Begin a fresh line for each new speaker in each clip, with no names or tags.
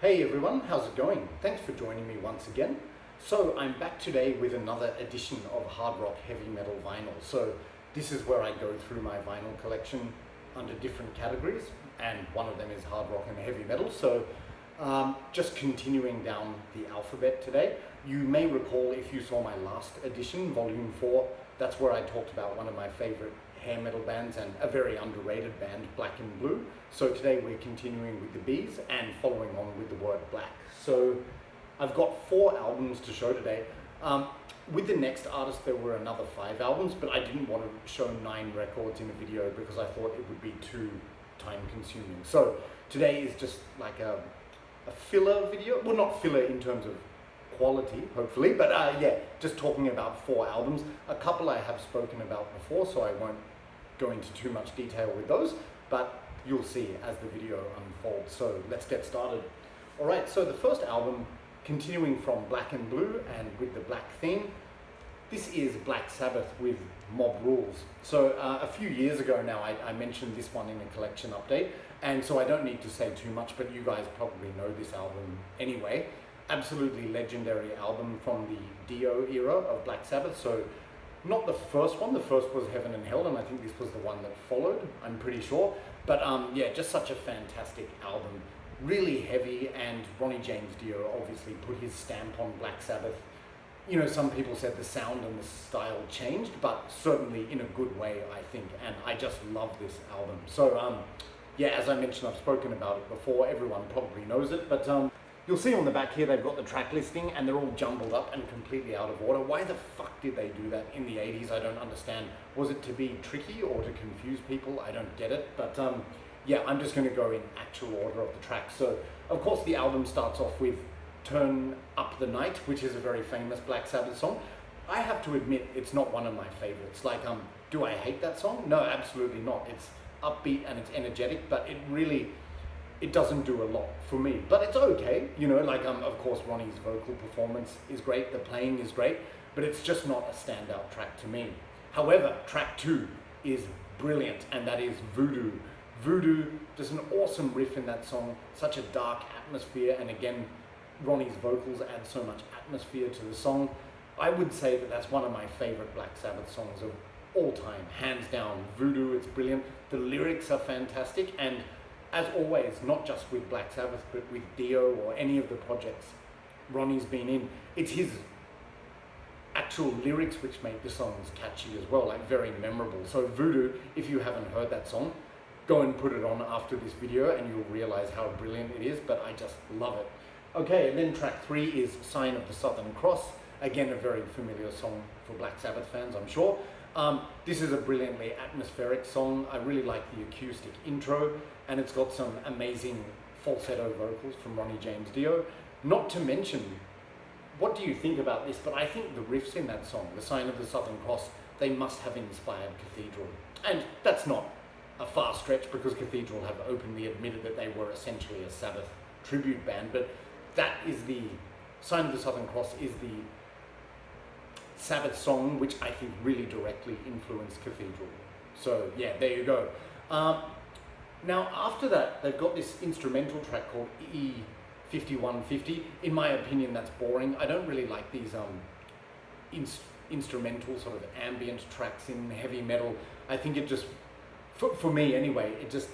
Hey everyone, how's it going? Thanks for joining me once again. So I'm back today with another edition of hard rock heavy metal vinyl. So this is where I go through my vinyl collection under different categories, and one of them is hard rock and heavy metal. So just continuing down the alphabet today. You may recall, if you saw my last edition, volume 4, that's where I talked about one of my favorite hair metal bands and a very underrated band, Black and Blue. So today we're continuing with the B's and following on with the word black. So I've got 4 albums to show today. With the next artist there were another 5 albums, but I didn't want to show 9 records in a video because I thought it would be too time consuming. So today is just like a filler video. Well, not filler in terms of quality, hopefully, but yeah, just talking about 4 albums. A couple I have spoken about before, so I won't go into too much detail with those, but you'll see as the video unfolds. So let's get started. All right, so the first album, continuing from Black and Blue and with the black theme, this is Black Sabbath with Mob Rules. So a few years ago now, I mentioned this one in a collection update, and so I don't need to say too much, but you guys probably know this album anyway. Absolutely legendary album from the Dio era of Black Sabbath. So not the first one, the first was Heaven and Hell, and I think this was the one that followed, I'm pretty sure. But yeah, just such a fantastic album. Really heavy, and Ronnie James Dio obviously put his stamp on Black Sabbath. You know, some people said the sound and the style changed, but certainly in a good way, I think, and I just love this album. So yeah, as I mentioned, I've spoken about it before, everyone probably knows it, but you'll see on the back here they've got the track listing and they're all jumbled up and completely out of order. Why the fuck did they do that in the 80s? I don't understand. Was it to be tricky or to confuse people? I don't get it, but yeah, I'm just going to go in actual order of the tracks. So of course the album starts off with Turn Up the Night, which is a very famous Black Sabbath song. I have to admit it's not one of my favorites. Like, do I hate that song? No, absolutely not. It's upbeat and it's energetic, but it doesn't do a lot for me, but it's okay, you know, like of course Ronnie's vocal performance is great, the playing is great, but it's just not a standout track to me. However, track 2 is brilliant, and that is Voodoo. Voodoo, there's an awesome riff in that song, such a dark atmosphere, and again, Ronnie's vocals add so much atmosphere to the song. I would say that that's one of my favorite Black Sabbath songs of all time, hands down. Voodoo, it's brilliant, the lyrics are fantastic, and as always, not just with Black Sabbath, but with Dio or any of the projects Ronnie's been in, it's his actual lyrics which make the songs catchy as well, like very memorable. So Voodoo, if you haven't heard that song, go and put it on after this video and you'll realize how brilliant it is, but I just love it. Okay, and then track 3 is Sign of the Southern Cross. Again, a very familiar song for Black Sabbath fans, I'm sure. This is a brilliantly atmospheric song. I really like the acoustic intro, and it's got some amazing falsetto vocals from Ronnie James Dio. Not to mention, what do you think about this? But I think the riffs in that song, the Sign of the Southern Cross, they must have inspired Cathedral. And that's not a far stretch, because Cathedral have openly admitted that they were essentially a Sabbath tribute band, but that is the Sign of the Southern Cross is the Sabbath song which I think really directly influenced Cathedral. So yeah, there you go. Now after that, they've got this instrumental track called E5150. In my opinion, that's boring. I don't really like these instrumental sort of ambient tracks in heavy metal. I think it just, for me anyway, it just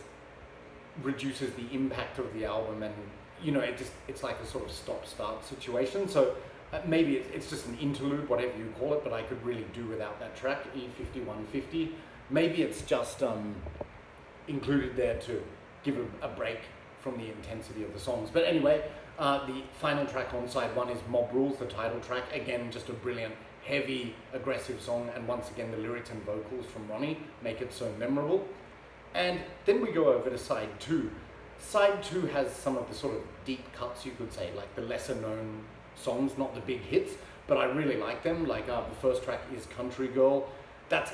reduces the impact of the album, and you know, it's like a sort of stop-start situation. So maybe it's just an interlude, whatever you call it, but I could really do without that track, E5150. Maybe it's just included there to give a break from the intensity of the songs. But anyway, the final track on side 1 is Mob Rules, the title track. Again, just a brilliant, heavy, aggressive song, and once again the lyrics and vocals from Ronnie make it so memorable. And then we go over to side 2. Side 2 has some of the sort of deep cuts, you could say, like the lesser known songs, not the big hits, but I really like them. Like the first track is Country Girl. That's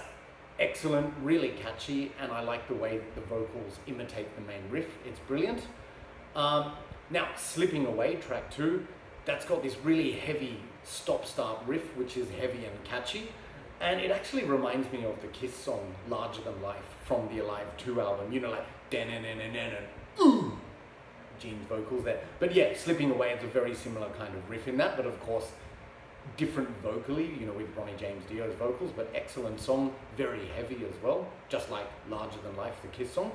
excellent, really catchy, and I like the way that the vocals imitate the main riff. It's brilliant. Now, Slipping Away, track 2, that's got this really heavy stop-start riff, which is heavy and catchy, and it actually reminds me of the Kiss song Larger Than Life from the Alive 2 album, you know, like ooh, Gene's vocals there. But yeah, Slipping Away, it's a very similar kind of riff in that, but of course, different vocally, you know, with Ronnie James Dio's vocals, but excellent song, very heavy as well, just like Larger Than Life, the Kiss song.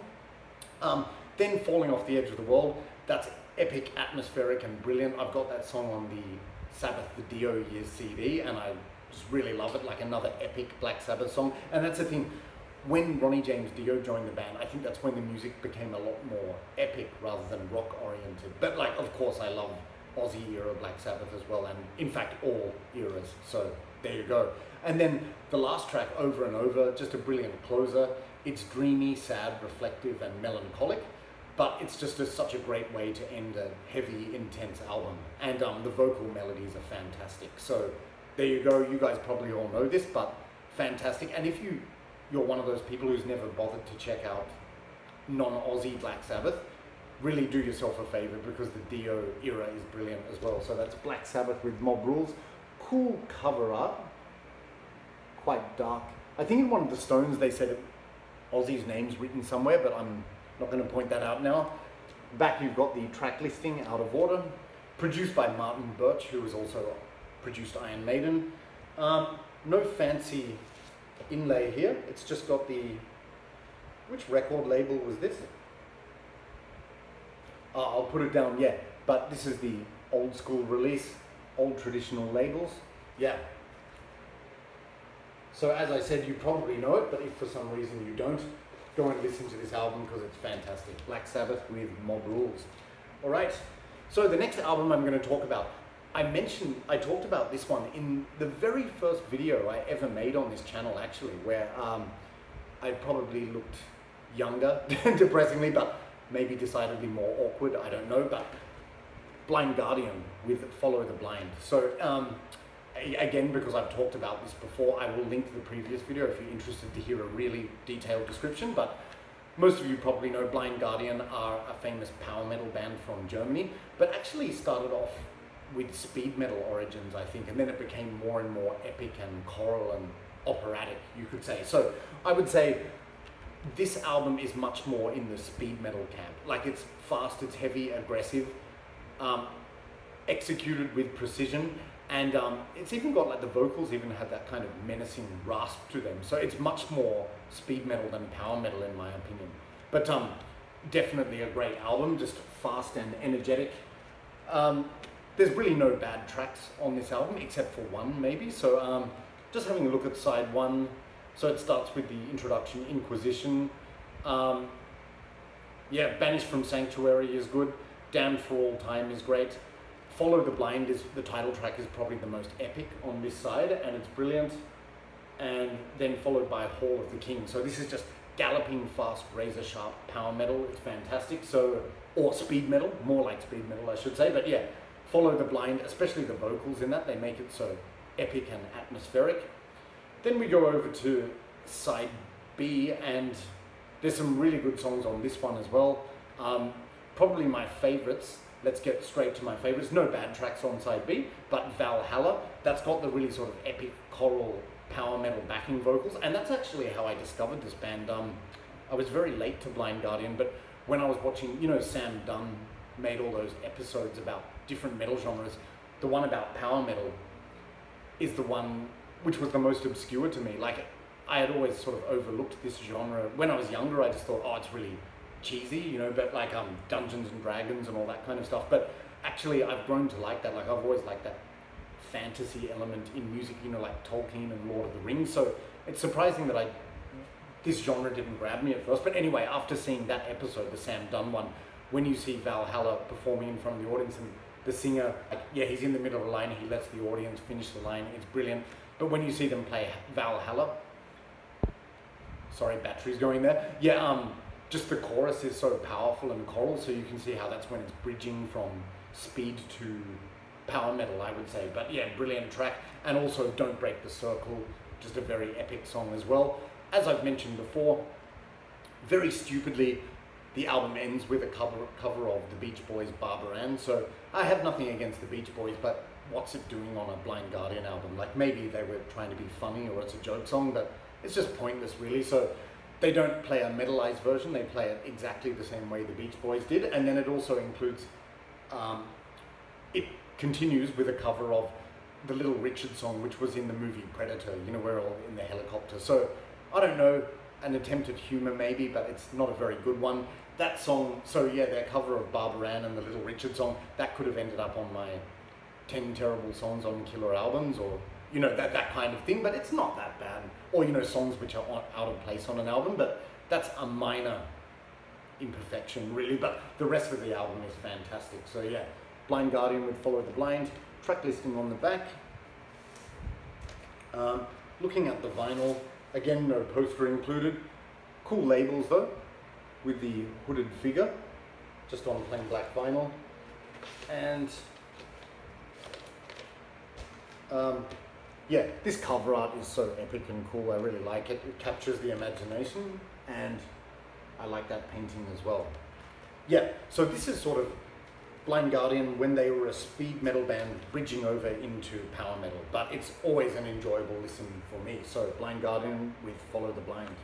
Then Falling Off the Edge of the World, that's epic, atmospheric, and brilliant. I've got that song on the Sabbath, the Dio Years CD, and I just really love it, like another epic Black Sabbath song. And that's the thing, when Ronnie James Dio joined the band, I think that's when the music became a lot more epic rather than rock oriented. But like, of course, I love Aussie era Black Sabbath as well, and in fact all eras, so there you go. And then the last track, Over and Over, just a brilliant closer. It's dreamy, sad, reflective, and melancholic, but it's just such a great way to end a heavy, intense album. And the vocal melodies are fantastic. So there you go. You guys probably all know this, but fantastic. And if you're one of those people who's never bothered to check out non-Aussie Black Sabbath, really do yourself a favor, because the Dio era is brilliant as well. So that's Black Sabbath with Mob Rules. Cool cover art, quite dark. I think in one of the Stones they said Aussie's name's written somewhere, but I'm not going to point that out now. Back you've got the track listing, Out of Order, produced by Martin Birch, who has also produced Iron Maiden. No fancy inlay here, it's just got the, which record label was this? I'll put it down, yeah, but this is the old school release, old traditional labels, yeah. So as I said, you probably know it, but if for some reason you don't, go and listen to this album because it's fantastic. Black Sabbath with Mob Rules. All right, so the next album I'm going to talk about, I talked about this one in the very first video I ever made on this channel, actually, where I probably looked younger, depressingly, but maybe decidedly more awkward, I don't know, but Blind Guardian with Follow the Blind. So again, because I've talked about this before, I will link the previous video if you're interested to hear a really detailed description, but most of you probably know Blind Guardian are a famous power metal band from Germany, but actually started off with speed metal origins, I think, and then it became more and more epic and choral and operatic, you could say. So I would say this album is much more in the speed metal camp. Like, it's fast, it's heavy, aggressive, executed with precision, and it's even got, like, the vocals even have that kind of menacing rasp to them. So it's much more speed metal than power metal, in my opinion. But definitely a great album, just fast and energetic. There's really no bad tracks on this album, except for one, maybe. So just having a look at side one. So it starts with the introduction, Inquisition. Yeah, Banished from Sanctuary is good. Damned for All Time is great. Follow the Blind is, the title track is probably the most epic on this side, and it's brilliant. And then followed by Hall of the King. So this is just galloping fast, razor sharp power metal. It's fantastic. So, or speed metal, more like speed metal, I should say. But yeah, Follow the Blind, especially the vocals in that, they make it so epic and atmospheric. Then we go over to side B, and there's some really good songs on this one as well. Probably my favorites. Let's get straight to my favorites. No bad tracks on side B, but Valhalla, that's got the really sort of epic choral power metal backing vocals, and that's actually how I discovered this band. I was very late to Blind Guardian, but when I was watching, you know, Sam Dunn made all those episodes about different metal genres. The one about power metal is the one which was the most obscure to me. Like, I had always sort of overlooked this genre. When I was younger, I just thought, oh, it's really cheesy, you know, but like Dungeons and Dragons and all that kind of stuff. But actually, I've grown to like that. Like, I've always liked that fantasy element in music, you know, like Tolkien and Lord of the Rings. So it's surprising that this genre didn't grab me at first. But anyway, after seeing that episode, the Sam Dunn one, when you see Valhalla performing in front of the audience and the singer, like, yeah, he's in the middle of a line, he lets the audience finish the line, it's brilliant. But when you see them play Valhalla, sorry, battery's going there. Yeah, just the chorus is so powerful and choral, so you can see how that's when it's bridging from speed to power metal, I would say. But yeah, brilliant track. And also Don't Break the Circle, just a very epic song as well. As I've mentioned before, very stupidly, the album ends with a cover of the Beach Boys' Barbara Ann. So I have nothing against the Beach Boys, but what's it doing on a Blind Guardian album? Like, maybe they were trying to be funny or it's a joke song, but it's just pointless, really. So they don't play a metalized version, they play it exactly the same way the Beach Boys did, and then it also includes, it continues with a cover of the Little Richard song, which was in the movie Predator, you know, we're all in the helicopter. So, I don't know, an attempt at humor maybe, but it's not a very good one. That song, so yeah, their cover of Barbara Ann and the Little Richard song, that could have ended up on my 10 terrible songs on killer albums, or, you know, that kind of thing, but it's not that bad. Or, you know, songs which are out of place on an album, but that's a minor imperfection really, but the rest of the album is fantastic. So yeah, Blind Guardian with Follow the Blind, track listing on the back. Looking at the vinyl, again, no poster included. Cool labels though, with the hooded figure, just on plain black vinyl. And yeah, this cover art is so epic and cool, I really like it. It captures the imagination, and I like that painting as well. Yeah, so this is sort of Blind Guardian when they were a speed metal band bridging over into power metal, but it's always an enjoyable listen for me. So Blind Guardian with Follow the Blind.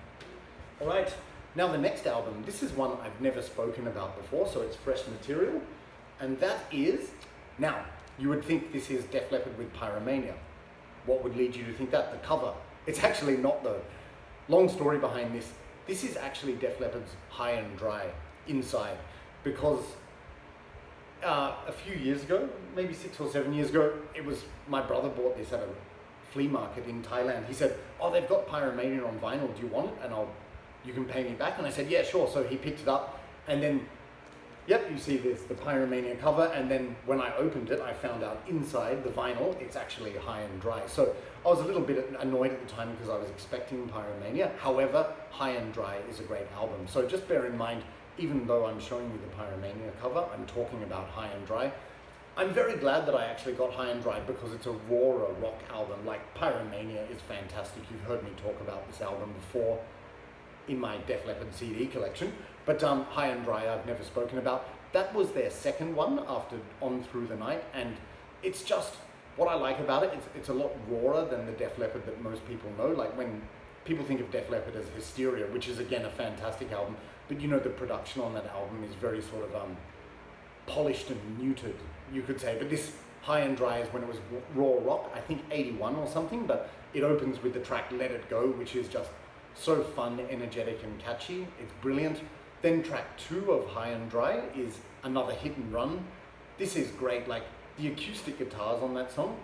All right, now the next album, this is one I've never spoken about before, so it's fresh material, and that is, now, you would think this is Def Leppard with Pyromania. What would lead you to think that? The cover. It's actually not though. Long story behind this. This is actually Def Leppard's High and Dry inside, because a few years ago, maybe 6 or 7 years ago, it was my brother bought this at a flea market in Thailand. He said, "Oh, they've got Pyromania on vinyl. Do you want it? And you can pay me back." And I said, "Yeah, sure." So he picked it up, and then, yep, you see this, the Pyromania cover, and then when I opened it, I found out inside the vinyl, it's actually High and Dry. So I was a little bit annoyed at the time because I was expecting Pyromania. However, High and Dry is a great album. So just bear in mind, even though I'm showing you the Pyromania cover, I'm talking about High and Dry. I'm very glad that I actually got High and Dry because it's a rawer rock album. Like, Pyromania is fantastic. You've heard me talk about this album before in my Def Leppard CD collection. But High and Dry I've never spoken about. That was their second one after On Through the Night, and it's just, what I like about it, it's a lot rawer than the Def Leppard that most people know. Like, when people think of Def Leppard as Hysteria, which is again a fantastic album, but you know, the production on that album is very sort of polished and muted, you could say. But this High and Dry is when it was raw rock, I think 81 or something, but it opens with the track Let It Go, which is just so fun, energetic and catchy. It's brilliant. Then track 2 of High and Dry is Another Hit and Run. This is great, like the acoustic guitars on that song,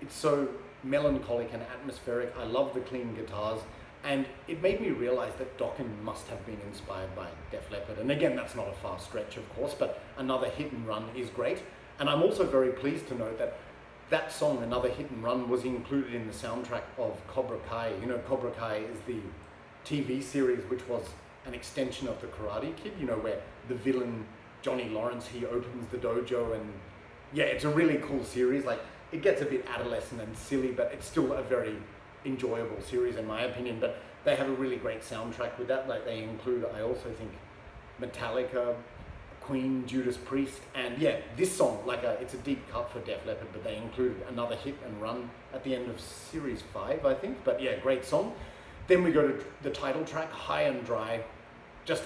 it's so melancholic and atmospheric. I love the clean guitars, and it made me realize that Dokken must have been inspired by Def Leppard. And again, that's not a far stretch, of course, but Another Hit and Run is great. And I'm also very pleased to note that that song, Another Hit and Run, was included in the soundtrack of Cobra Kai. You know, Cobra Kai is the TV series which was an extension of the Karate Kid, you know, where the villain, Johnny Lawrence, he opens the dojo, and yeah, it's a really cool series. Like, it gets a bit adolescent and silly, but it's still a very enjoyable series in my opinion. But they have a really great soundtrack with that. Like, they include, I also think, Metallica, Queen, Judas Priest, and yeah, this song, like it's a deep cut for Def Leppard, but they included Another Hit and Run at the end of series 5, I think. But yeah, great song. Then we go to the title track, High and Dry, just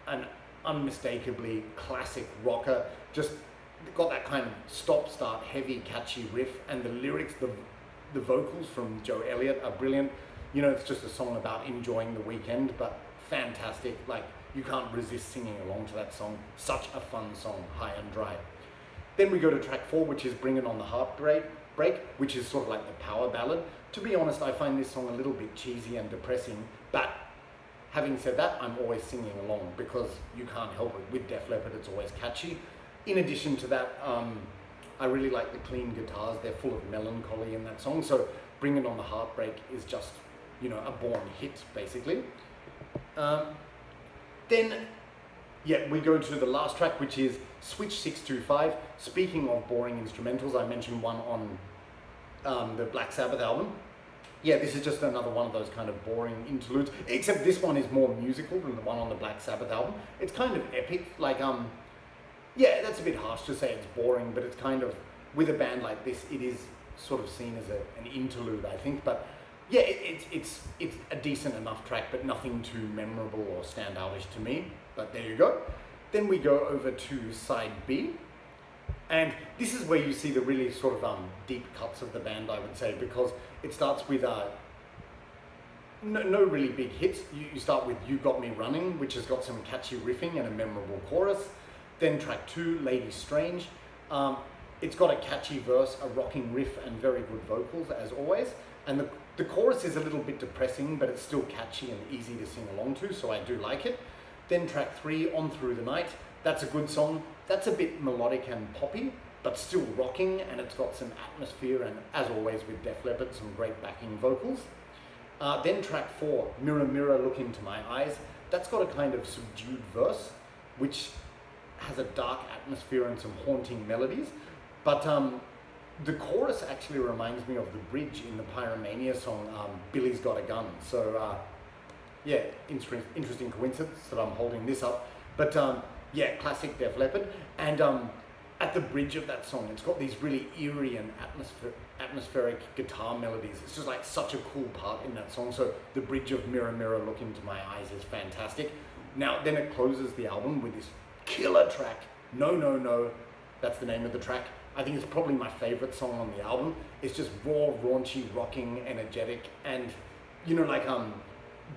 an unmistakably classic rocker, just got that kind of stop-start, heavy, catchy riff, and the lyrics, the vocals from Joe Elliott are brilliant. You know, it's just a song about enjoying the weekend, but fantastic. Like, you can't resist singing along to that song. Such a fun song, High and Dry. Then we go to track 4, which is Bring It On the Heartbreak, which is sort of like the power ballad. To be honest, I find this song a little bit cheesy and depressing, but having said that, I'm always singing along because you can't help it. With Def Leppard, it's always catchy. In addition to that, I really like the clean guitars. They're full of melancholy in that song. So Bring It On the Heartbreak is just, you know, a born hit, basically. Then, yeah, we go to the last track, which is Switch 625. Speaking of boring instrumentals, I mentioned one on the Black Sabbath album. Yeah, this is just another one of those kind of boring interludes, except this one is more musical than the one on the Black Sabbath album. It's kind of epic, like, yeah, that's a bit harsh to say it's boring, but it's kind of, with a band like this, it is sort of seen as an interlude, I think. But yeah, it's a decent enough track, but nothing too memorable or standoutish to me. But there you go. Then we go over to side B. And this is where you see the really sort of deep cuts of the band, I would say, because it starts with no really big hits. You start with You Got Me Running, which has got some catchy riffing and a memorable chorus. Then track 2, Lady Strange. It's got a catchy verse, a rocking riff, and very good vocals, as always. And the chorus is a little bit depressing, but it's still catchy and easy to sing along to, so I do like it. Then track 3, On Through the Night. That's a good song. That's a bit melodic and poppy, but still rocking, and it's got some atmosphere, and as always with Def Leppard, some great backing vocals. Then track 4, Mirror Mirror Look Into My Eyes. That's got a kind of subdued verse, which has a dark atmosphere and some haunting melodies. But the chorus actually reminds me of the bridge in the Pyromania song, Billy's Got a Gun. So yeah, interesting coincidence that I'm holding this up. But yeah, classic Def Leppard. And at the bridge of that song, it's got these really eerie and atmospheric guitar melodies. It's just like such a cool part in that song. So the bridge of Mirror Mirror Look Into My Eyes is fantastic. Now, then it closes the album with this killer track, No, No, No. That's the name of the track. I think it's probably my favorite song on the album. It's just raw, raunchy, rocking, energetic, and you know, like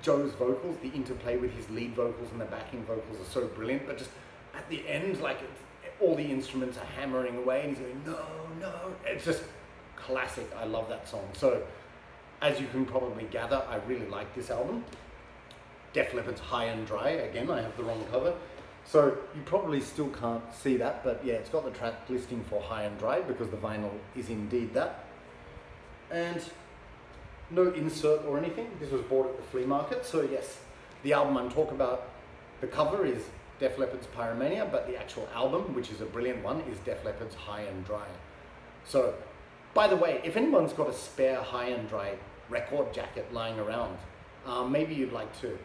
Joe's vocals, the interplay with his lead vocals and the backing vocals are so brilliant, but just at the end, like all the instruments are hammering away and he's going, no, no. It's just classic. I love that song. So as you can probably gather, I really like this album. Def Leppard's High and Dry. Again, I have the wrong cover. So you probably still can't see that, but yeah, it's got the track listing for High and Dry because the vinyl is indeed that. And no insert or anything. This was bought at the flea market. So yes, the album I'm talking about, the cover is Def Leppard's Pyromania, but the actual album, which is a brilliant one, is Def Leppard's High and Dry. So, by the way, if anyone's got a spare High and Dry record jacket lying around, maybe you'd like to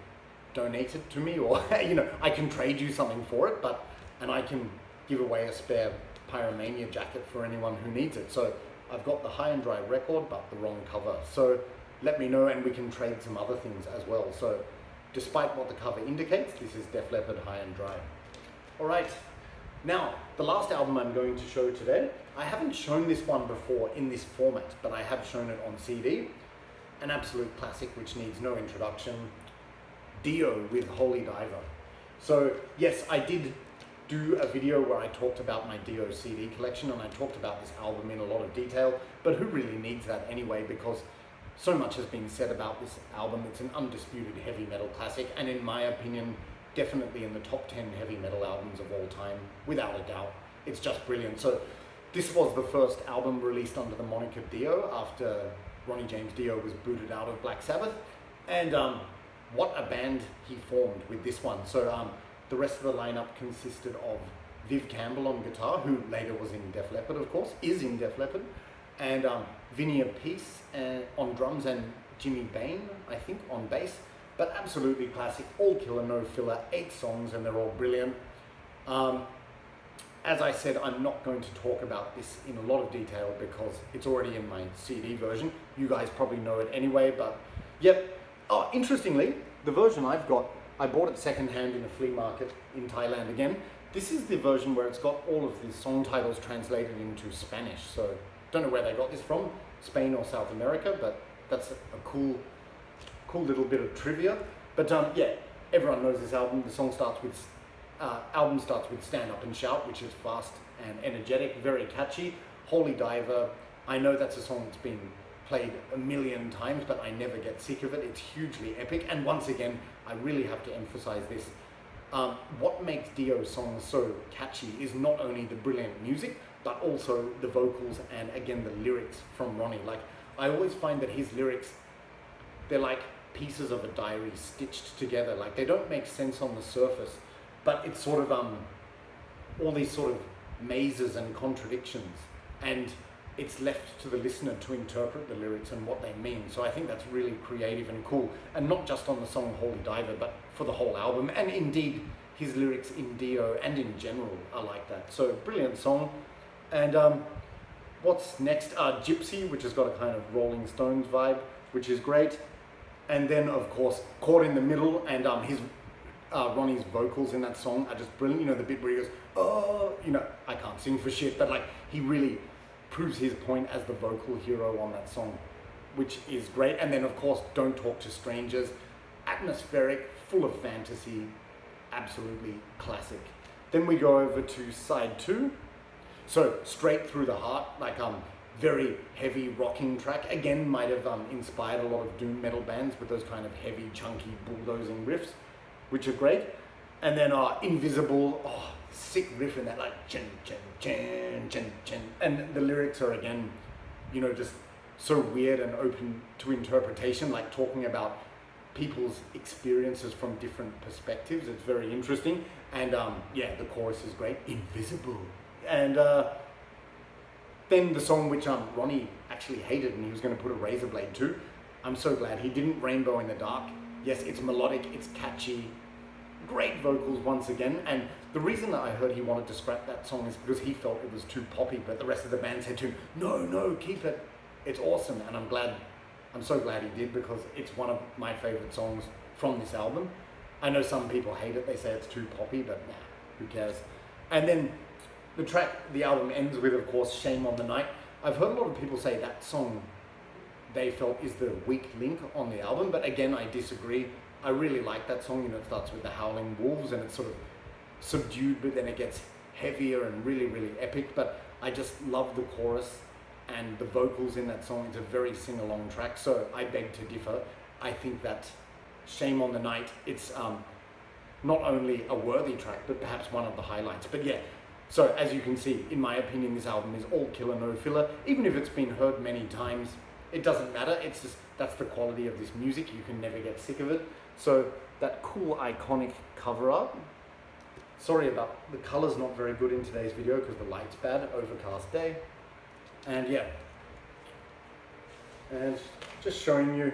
donate it to me, or you know, I can trade you something for it, and I can give away a spare Pyromania jacket for anyone who needs it. So I've got the High and Dry record, but the wrong cover. So let me know and we can trade some other things as well. So despite what the cover indicates, this is Def Leppard High and Dry. All right, now the last album I'm going to show today, I haven't shown this one before in this format, but I have shown it on CD. An absolute classic which needs no introduction, Dio with Holy Diver. So yes, I did do a video where I talked about my Dio CD collection and I talked about this album in a lot of detail, but who really needs that anyway, because so much has been said about this album. It's an undisputed heavy metal classic, and in my opinion, definitely in the top 10 heavy metal albums of all time, without a doubt. It's just brilliant. So this was the first album released under the moniker Dio after Ronnie James Dio was booted out of Black Sabbath, and what a band he formed with this one. So the rest of the lineup consisted of Viv Campbell on guitar, who later was in Def Leppard, of course, is in Def Leppard, and Vinny Appice on drums, and Jimmy Bain, I think, on bass. But absolutely classic, all killer, no filler, 8 songs, and they're all brilliant. As I said, I'm not going to talk about this in a lot of detail because it's already in my CD version. You guys probably know it anyway, but yep. Oh, interestingly, the version I've got, I bought it secondhand in a flea market in Thailand again. This is the version where it's got all of the song titles translated into Spanish. So don't know where they got this from, Spain or South America, but that's a cool little bit of trivia. But yeah, everyone knows this album. The song starts with, album starts with Stand Up and Shout, which is fast and energetic, very catchy. Holy Diver, I know that's a song that's been played a million times, but I never get sick of it. It's hugely epic. And once again, I really have to emphasize this. What makes Dio's songs so catchy is not only the brilliant music, but also the vocals and again, the lyrics from Ronnie. Like, I always find that his lyrics, they're like pieces of a diary stitched together. Like, they don't make sense on the surface, but it's sort of all these sort of mazes and contradictions, and it's left to the listener to interpret the lyrics and what they mean. So I think that's really creative and cool, and not just on the song Holy Diver, but for the whole album. And indeed, his lyrics in Dio and in general are like that. So brilliant song. And what's next? Gypsy, which has got a kind of Rolling Stones vibe. which is great. And then of course, Caught in the Middle, and Ronnie's vocals in that song are just brilliant. You know, the bit where he goes, oh, you know, I can't sing for shit, but like he really proves his point as the vocal hero on that song, which is great. And then of course, Don't Talk to Strangers, atmospheric, full of fantasy, absolutely classic. Then we go over to side 2. So Straight Through the Heart, like very heavy rocking track. Again, might have inspired a lot of doom metal bands with those kind of heavy, chunky, bulldozing riffs, which are great. And then Invisible, oh, sick riff in that, like chin, chin, chin, chin, chin. And the lyrics are, again, you know, just so weird and open to interpretation, like talking about people's experiences from different perspectives. It's very interesting. And yeah, the chorus is great, Invisible. And then the song which Ronnie actually hated and he was going to put a razor blade to, I'm so glad he didn't, Rainbow in the Dark. Yes, it's melodic, it's catchy, great vocals once again. And the reason that I heard he wanted to scrap that song is because he felt it was too poppy, but the rest of the band said to him, no, keep it, it's awesome. And I'm so glad he did, because it's one of my favorite songs from this album. I know some people hate it, they say it's too poppy, but nah, who cares. And then the album ends with, of course, Shame on the Night. I've heard a lot of people say that song they felt is the weak link on the album, but again, I disagree. I really like that song. You know, it starts with the Howling Wolves and it's sort of subdued, but then it gets heavier and really, really epic. But I just love the chorus and the vocals in that song. It's a very sing-along track, so I beg to differ. I think that Shame on the Night, it's not only a worthy track, but perhaps one of the highlights. But yeah, so as you can see, in my opinion, this album is all killer, no filler. Even if it's been heard many times, it doesn't matter. It's just, that's the quality of this music. You can never get sick of it. So that cool, iconic cover art. Sorry about the color's not very good in today's video because the light's bad, overcast day. And yeah, and just showing you,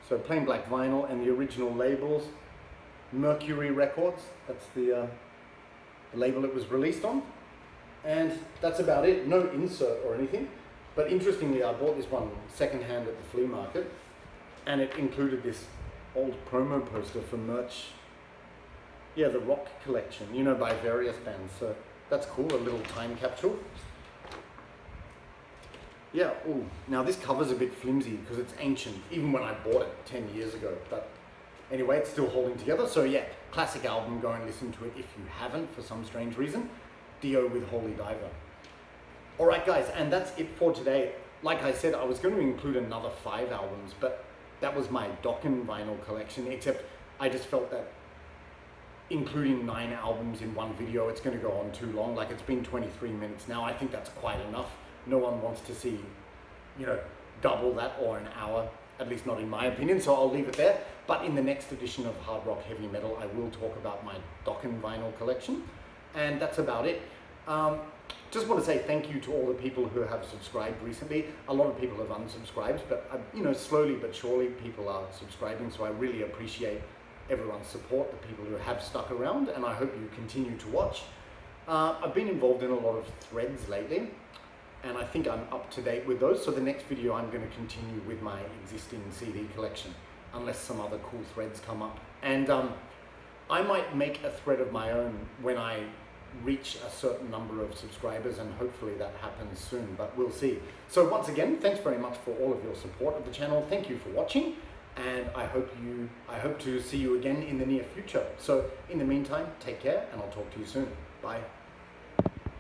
so plain black vinyl and the original labels, Mercury Records, that's the label it was released on. And that's about it, no insert or anything. But interestingly, I bought this one secondhand at the flea market, and it included this old promo poster for merch. Yeah, the Rock collection, you know, by various bands. So that's cool, a little time capsule. Yeah, ooh, now this cover's a bit flimsy because it's ancient, even when I bought it 10 years ago. But anyway, it's still holding together. So yeah, classic album, go and listen to it if you haven't for some strange reason. Dio with Holy Diver. All right, guys, and that's it for today. Like I said, I was going to include another 5 albums, but that was my Dokken vinyl collection, except I just felt that including 9 albums in one video, it's going to go on too long. Like, it's been 23 minutes now. I think that's quite enough. No one wants to see, you know, double that or an hour, at least not in my opinion, so I'll leave it there. But in the next edition of Hard Rock Heavy Metal, I will talk about my Dokken vinyl collection, and that's about it. Just want to say thank you to all the people who have subscribed recently. A lot of people have unsubscribed, but you know, slowly but surely people are subscribing, so I really appreciate everyone's support, the people who have stuck around, and I hope you continue to watch. I've been involved in a lot of threads lately, and I think I'm up to date with those, so the next video I'm going to continue with my existing CD collection, unless some other cool threads come up. And I might make a thread of my own when I reach a certain number of subscribers, and hopefully that happens soon, but we'll see. So once again, thanks very much for all of your support of the channel. Thank you for watching, and I hope to see you again in the near future. So in the meantime, take care, and I'll talk to you soon. Bye.